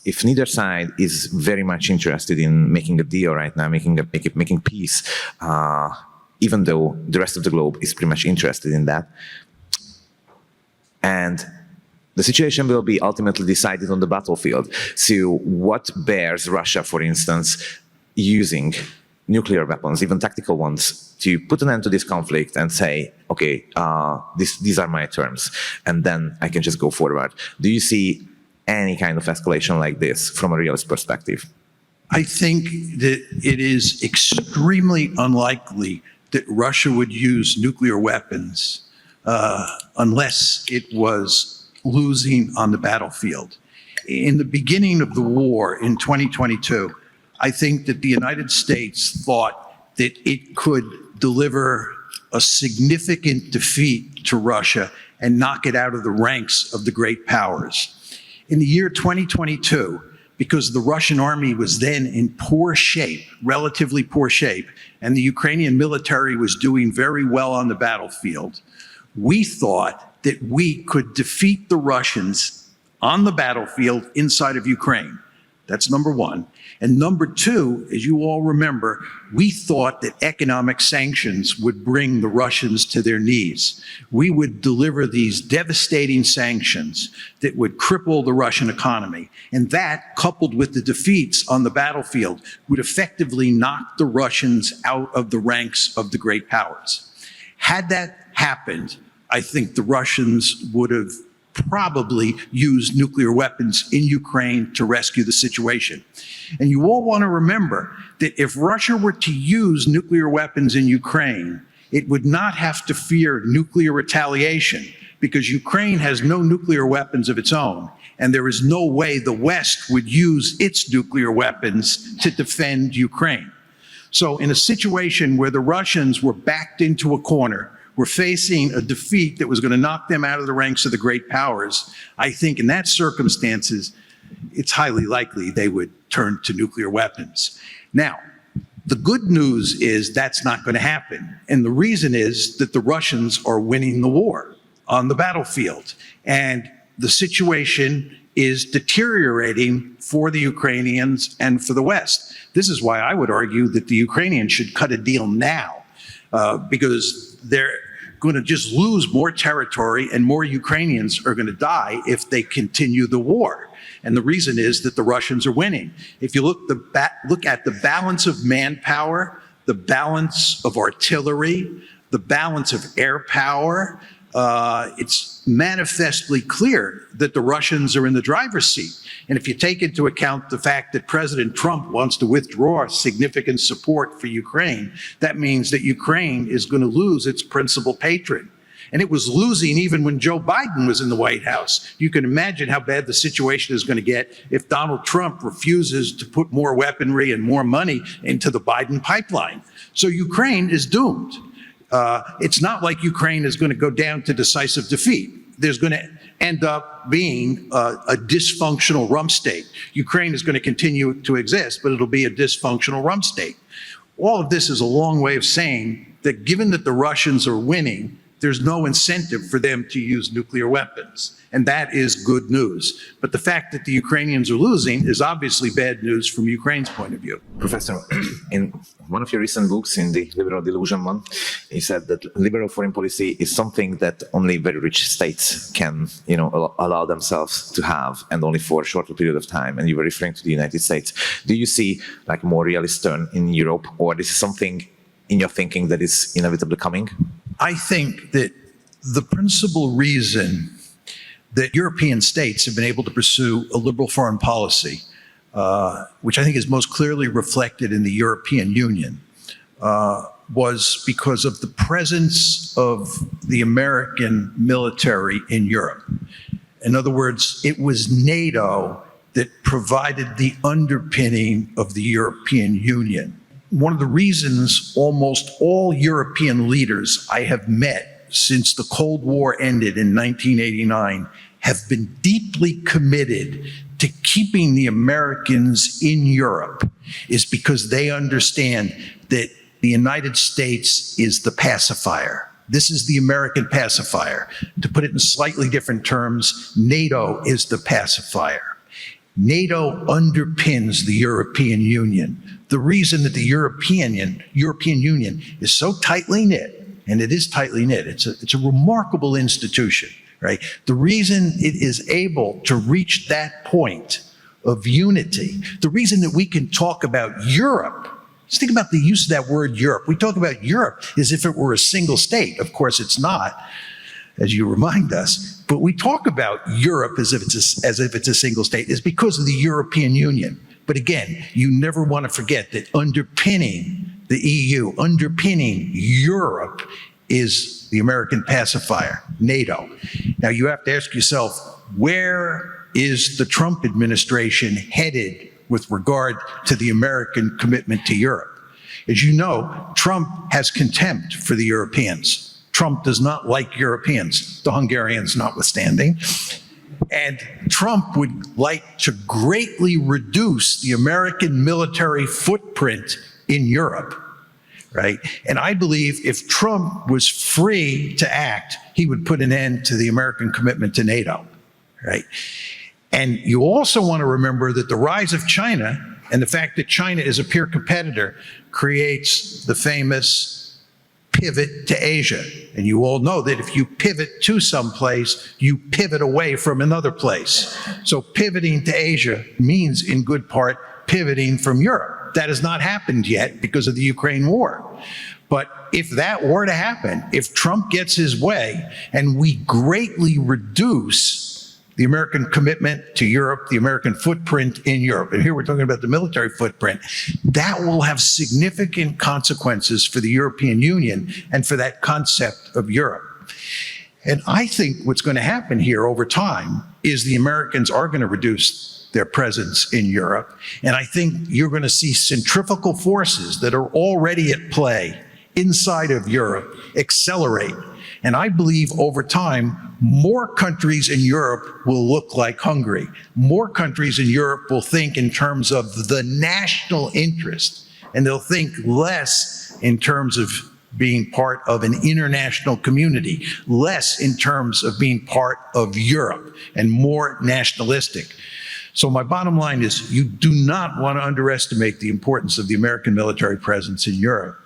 if neither side is very much interested in making a deal right now, making peace, even though the rest of the globe is pretty much interested in that, and the situation will be ultimately decided on the battlefield. So what bears Russia, for instance, using nuclear weapons, even tactical ones, to put an end to this conflict and say, okay, these are my terms, and then I can just go forward? Do you see any kind of escalation like this from a realist perspective? I think that it is extremely unlikely that Russia would use nuclear weapons unless it was losing on the battlefield. In the beginning of the war in 2022, I think that the United States thought that it could deliver a significant defeat to Russia and knock it out of the ranks of the great powers. In the year 2022, because the Russian army was then in poor shape, relatively poor shape, and the Ukrainian military was doing very well on the battlefield, we thought that we could defeat the Russians on the battlefield inside of Ukraine. That's number one. And number two, as you all remember, we thought that economic sanctions would bring the Russians to their knees. We would deliver these devastating sanctions that would cripple the Russian economy. And that, coupled with the defeats on the battlefield, would effectively knock the Russians out of the ranks of the great powers. Had that happened, I think the Russians would have probably used nuclear weapons in Ukraine to rescue the situation. And you all want to remember that if Russia were to use nuclear weapons in Ukraine, it would not have to fear nuclear retaliation, because Ukraine has no nuclear weapons of its own, and there is no way the West would use its nuclear weapons to defend Ukraine. So in a situation where the Russians were backed into a corner, were facing a defeat that was going to knock them out of the ranks of the great powers, I think in that circumstances, it's highly likely they would turn to nuclear weapons. Now, the good news is that's not going to happen. And the reason is that the Russians are winning the war on the battlefield. And the situation is deteriorating for the Ukrainians and for the West. This is why I would argue that the Ukrainians should cut a deal now, because they're going to just lose more territory and more Ukrainians are going to die if they continue the war. And the reason is that the Russians are winning. If you look at the balance of manpower, the balance of artillery, the balance of air power, it's manifestly clear that the Russians are in the driver's seat. And if you take into account the fact that President Trump wants to withdraw significant support for Ukraine, that means that Ukraine is going to lose its principal patron. And it was losing even when Joe Biden was in the White House. You can imagine how bad the situation is going to get if Donald Trump refuses to put more weaponry and more money into the Biden pipeline. So Ukraine is doomed. It's not like Ukraine is going to go down to decisive defeat. There's going to end up being a dysfunctional rump state. Ukraine is going to continue to exist, but it'll be a dysfunctional rump state. All of this is a long way of saying that given that the Russians are winning, there's no incentive for them to use nuclear weapons. And that is good news. But the fact that the Ukrainians are losing is obviously bad news from Ukraine's point of view. Professor, in one of your recent books, in the Liberal Delusion one, you said that liberal foreign policy is something that only very rich states can, allow themselves to have, and only for a shorter period of time. And you were referring to the United States. Do you see like a more realist turn in Europe, or this is something in your thinking that is inevitably coming? I think that the principal reason that European states have been able to pursue a liberal foreign policy, which I think is most clearly reflected in the European Union, was because of the presence of the American military in Europe. In other words, it was NATO that provided the underpinning of the European Union. One of the reasons almost all European leaders I have met since the Cold War ended in 1989 have been deeply committed to keeping the Americans in Europe is because they understand that the United States is the pacifier. This is the American pacifier. To put it in slightly different terms, NATO is the pacifier. NATO underpins the European Union. The reason that the European Union is so tightly knit, and it is tightly knit, it's a remarkable institution, right? The reason it is able to reach that point of unity, the reason that we can talk about Europe, just think about the use of that word Europe. We talk about Europe as if it were a single state. Of course, it's not, as you remind us. But we talk about Europe as if it's a single state. It's because of the European Union. But again, you never want to forget that underpinning the EU, underpinning Europe, is the American pacifier, NATO. Now you have to ask yourself, where is the Trump administration headed with regard to the American commitment to Europe? As you know, Trump has contempt for the Europeans. Trump does not like Europeans, the Hungarians notwithstanding. And Trump would like to greatly reduce the American military footprint in Europe, right? And I believe if Trump was free to act, he would put an end to the American commitment to NATO, right? And you also want to remember that the rise of China and the fact that China is a peer competitor creates the famous pivot to Asia. And you all know that if you pivot to someplace, you pivot away from another place. So pivoting to Asia means, in good part, pivoting from Europe. That has not happened yet because of the Ukraine war. But if that were to happen, if Trump gets his way and we greatly reduce the American commitment to Europe, the American footprint in Europe, and here we're talking about the military footprint, that will have significant consequences for the European Union and for that concept of Europe. And I think what's going to happen here over time is the Americans are going to reduce their presence in Europe. And I think you're going to see centrifugal forces that are already at play inside of Europe accelerate. And I believe over time, more countries in Europe will look like Hungary. More countries in Europe will think in terms of the national interest, and they'll think less in terms of being part of an international community, less in terms of being part of Europe, and more nationalistic. So my bottom line is, you do not want to underestimate the importance of the American military presence in Europe.